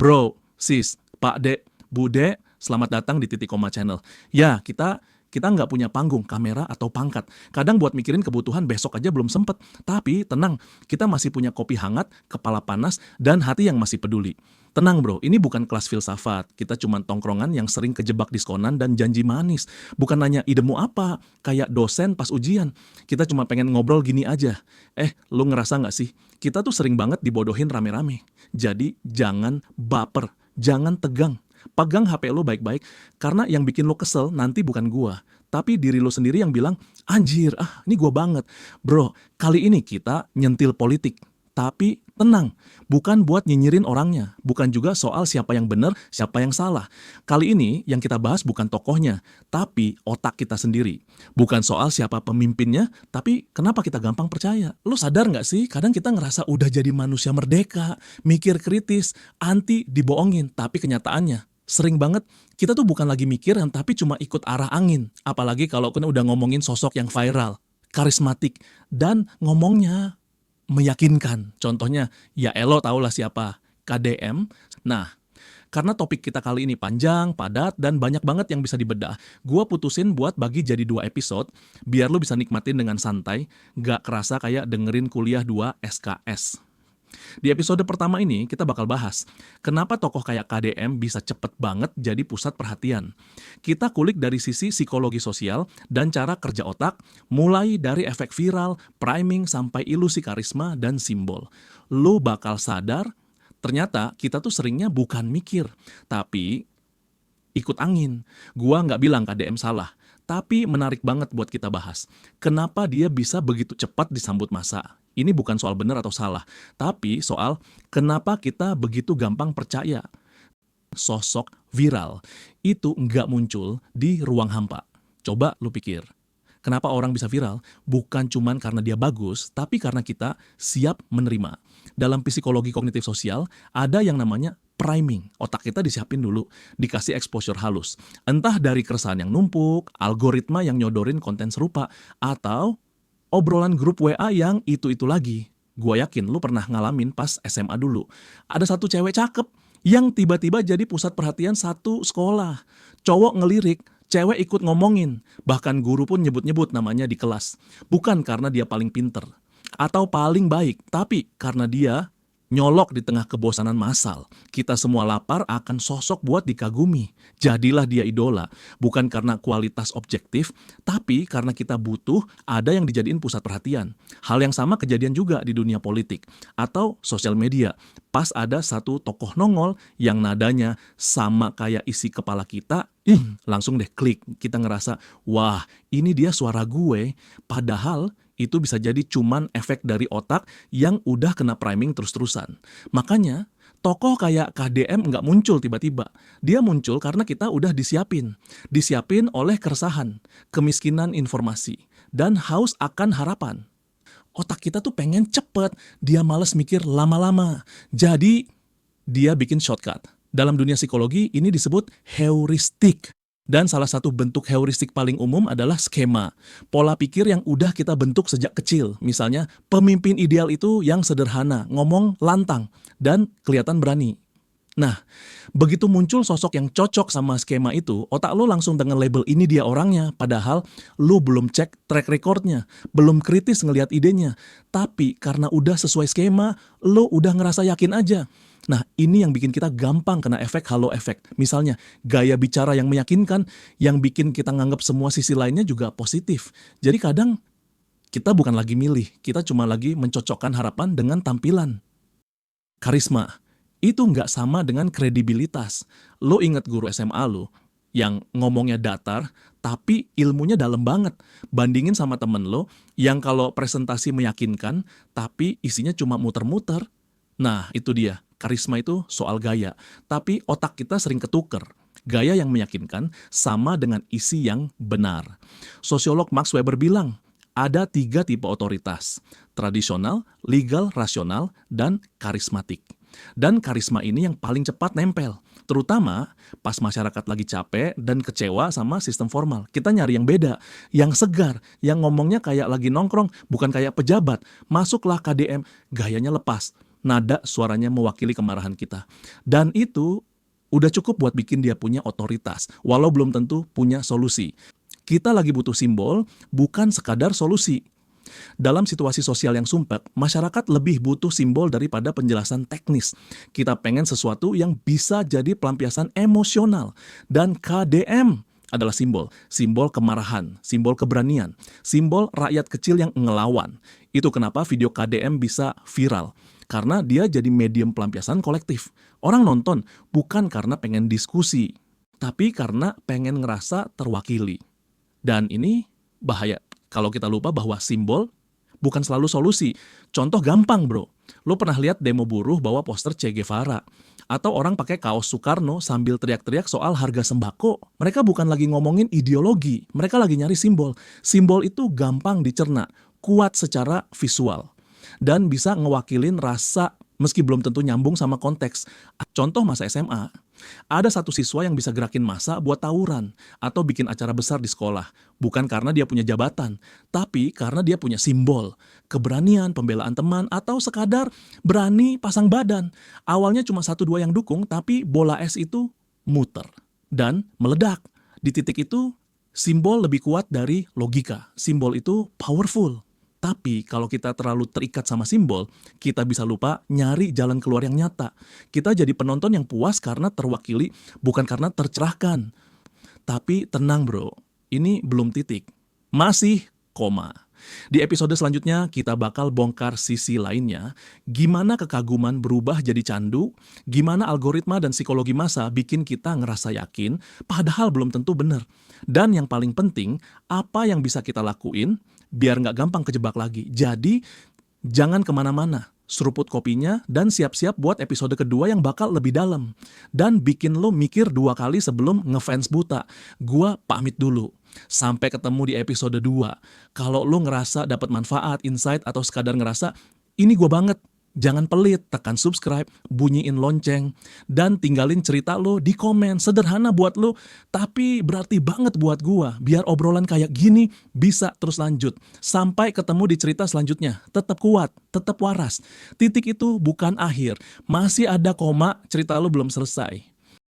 Bro, sis, Pak Dek, Bu Dek, selamat datang di Titik Koma Channel. Ya, kita nggak punya panggung, kamera, atau pangkat. Kadang buat mikirin kebutuhan besok aja belum sempet. Tapi tenang, kita masih punya kopi hangat, kepala panas, dan hati yang masih peduli. Tenang bro, ini bukan kelas filsafat. Kita cuma tongkrongan yang sering kejebak diskonan dan janji manis. Bukan nanya idemu apa, kayak dosen pas ujian. Kita cuma pengen ngobrol gini aja. Lu ngerasa nggak sih? Kita tuh sering banget dibodohin rame-rame. Jadi jangan baper, jangan tegang. Pegang HP lo baik-baik, karena yang bikin lo kesel nanti bukan gua, tapi diri lo sendiri yang bilang, anjir, ini gua banget. Bro, kali ini kita nyentil politik, tapi tenang, bukan buat nyinyirin orangnya, bukan juga soal siapa yang benar, siapa yang salah. Kali ini yang kita bahas bukan tokohnya, tapi otak kita sendiri. Bukan soal siapa pemimpinnya, tapi kenapa kita gampang percaya. Lo sadar nggak sih, kadang kita ngerasa udah jadi manusia merdeka, mikir kritis, anti dibohongin, tapi kenyataannya sering banget kita tuh bukan lagi mikir tapi cuma ikut arah angin. Apalagi kalau kan udah ngomongin sosok yang viral, karismatik, dan ngomongnya meyakinkan. Contohnya, ya elo tau lah siapa, KDM. Nah, karena topik kita kali ini panjang, padat, dan banyak banget yang bisa dibedah, gua putusin buat bagi jadi 2 episode, biar lo bisa nikmatin dengan santai, gak kerasa kayak dengerin kuliah 2 SKS. Di episode pertama ini kita bakal bahas kenapa tokoh kayak KDM bisa cepet banget jadi pusat perhatian. Kita kulik dari sisi psikologi sosial dan cara kerja otak, mulai dari efek viral, priming, sampai ilusi karisma dan simbol. Lu bakal sadar, ternyata kita tuh seringnya bukan mikir, tapi ikut angin. Gua nggak bilang KDM salah, tapi menarik banget buat kita bahas. Kenapa dia bisa begitu cepat disambut massa? Ini bukan soal benar atau salah, tapi soal kenapa kita begitu gampang percaya sosok viral itu nggak muncul di ruang hampa. Coba lu pikir, kenapa orang bisa viral? Bukan cuman karena dia bagus, tapi karena kita siap menerima. Dalam psikologi kognitif sosial, ada yang namanya priming. Otak kita disiapin dulu, dikasih exposure halus. Entah dari keresahan yang numpuk, algoritma yang nyodorin konten serupa, atau obrolan grup WA yang itu-itu lagi. Gua yakin lu pernah ngalamin pas SMA dulu. Ada satu cewek cakep yang tiba-tiba jadi pusat perhatian satu sekolah. Cowok ngelirik, cewek ikut ngomongin. Bahkan guru pun nyebut-nyebut namanya di kelas. Bukan karena dia paling pinter atau paling baik, tapi karena dia nyolok di tengah kebosanan massal. Kita semua lapar akan sosok buat dikagumi. Jadilah dia idola. Bukan karena kualitas objektif, tapi karena kita butuh ada yang dijadiin pusat perhatian. Hal yang sama kejadian juga di dunia politik atau sosial media. Pas ada satu tokoh nongol yang nadanya sama kayak isi kepala kita, langsung deh klik. Kita ngerasa, wah ini dia suara gue. Padahal itu bisa jadi cuman efek dari otak yang udah kena priming terus-terusan. Makanya, tokoh kayak KDM nggak muncul tiba-tiba. Dia muncul karena kita udah disiapin. Disiapin oleh keresahan, kemiskinan informasi, dan haus akan harapan. Otak kita tuh pengen cepet, dia males mikir lama-lama. Jadi, dia bikin shortcut. Dalam dunia psikologi, ini disebut heuristik. Dan salah satu bentuk heuristik paling umum adalah skema. Pola pikir yang udah kita bentuk sejak kecil. Misalnya, pemimpin ideal itu yang sederhana, ngomong lantang, dan kelihatan berani. Nah, begitu muncul sosok yang cocok sama skema itu, otak lo langsung dengan label ini dia orangnya. Padahal lo belum cek track recordnya, belum kritis ngelihat idenya. Tapi karena udah sesuai skema, lo udah ngerasa yakin aja. Nah, ini yang bikin kita gampang kena efek halo efek. Misalnya, gaya bicara yang meyakinkan, yang bikin kita nganggap semua sisi lainnya juga positif. Jadi kadang, kita bukan lagi milih, kita cuma lagi mencocokkan harapan dengan tampilan. Karisma, itu nggak sama dengan kredibilitas. Lo inget guru SMA lo, yang ngomongnya datar, tapi ilmunya dalam banget. Bandingin sama temen lo, yang kalau presentasi meyakinkan, tapi isinya cuma muter-muter. Nah, itu dia. Karisma itu soal gaya, tapi otak kita sering ketuker. Gaya yang meyakinkan sama dengan isi yang benar. Sosiolog Max Weber bilang, ada 3 tipe otoritas, tradisional, legal, rasional, dan karismatik. Dan karisma ini yang paling cepat nempel, terutama pas masyarakat lagi capek dan kecewa sama sistem formal. Kita nyari yang beda, yang segar, yang ngomongnya kayak lagi nongkrong, bukan kayak pejabat. Masuklah KDM, gayanya lepas. nada suaranya mewakili kemarahan kita. Dan itu udah cukup buat bikin dia punya otoritas, walau belum tentu punya solusi. Kita lagi butuh simbol, bukan sekadar solusi. Dalam situasi sosial yang sumpek, masyarakat lebih butuh simbol daripada penjelasan teknis. Kita pengen sesuatu yang bisa jadi pelampiasan emosional. Dan KDM adalah simbol kemarahan, simbol keberanian, simbol rakyat kecil yang ngelawan. Itu kenapa video KDM bisa viral. Karena dia jadi medium pelampiasan kolektif. Orang nonton bukan karena pengen diskusi, tapi karena pengen ngerasa terwakili. Dan ini bahaya kalau kita lupa bahwa simbol bukan selalu solusi. Contoh gampang bro, lo pernah lihat demo buruh bawa poster Che Guevara? Atau orang pakai kaos Soekarno sambil teriak-teriak soal harga sembako? Mereka bukan lagi ngomongin ideologi, mereka lagi nyari simbol. Simbol itu gampang dicerna, kuat secara visual, dan bisa ngewakilin rasa meski belum tentu nyambung sama konteks. Contoh masa SMA, ada satu siswa yang bisa gerakin massa buat tawuran atau bikin acara besar di sekolah. Bukan karena dia punya jabatan, tapi karena dia punya simbol, keberanian, pembelaan teman, atau sekadar berani pasang badan. Awalnya cuma 1-2 yang dukung, tapi bola es itu muter dan meledak. Di titik itu, simbol lebih kuat dari logika. Simbol itu powerful. Tapi kalau kita terlalu terikat sama simbol, kita bisa lupa nyari jalan keluar yang nyata. Kita jadi penonton yang puas karena terwakili, bukan karena tercerahkan. Tapi tenang bro, ini belum titik. Masih koma. Di episode selanjutnya kita bakal bongkar sisi lainnya, gimana kekaguman berubah jadi candu, gimana algoritma dan psikologi massa bikin kita ngerasa yakin, padahal belum tentu benar. Dan yang paling penting, apa yang bisa kita lakuin biar nggak gampang kejebak lagi. Jadi, jangan kemana-mana. Seruput kopinya dan siap-siap buat episode kedua yang bakal lebih dalam. Dan bikin lo mikir 2 kali sebelum ngefans buta. Gua pamit dulu. Sampai ketemu di episode 2. Kalau lo ngerasa dapat manfaat, insight, atau sekadar ngerasa, ini gua banget. Jangan pelit, tekan subscribe, bunyiin lonceng, dan tinggalin cerita lo di komen. Sederhana buat lo, tapi berarti banget buat gua. Biar obrolan kayak gini bisa terus lanjut. Sampai ketemu di cerita selanjutnya. Tetap kuat, tetap waras. Titik itu bukan akhir. Masih ada koma, cerita lo belum selesai.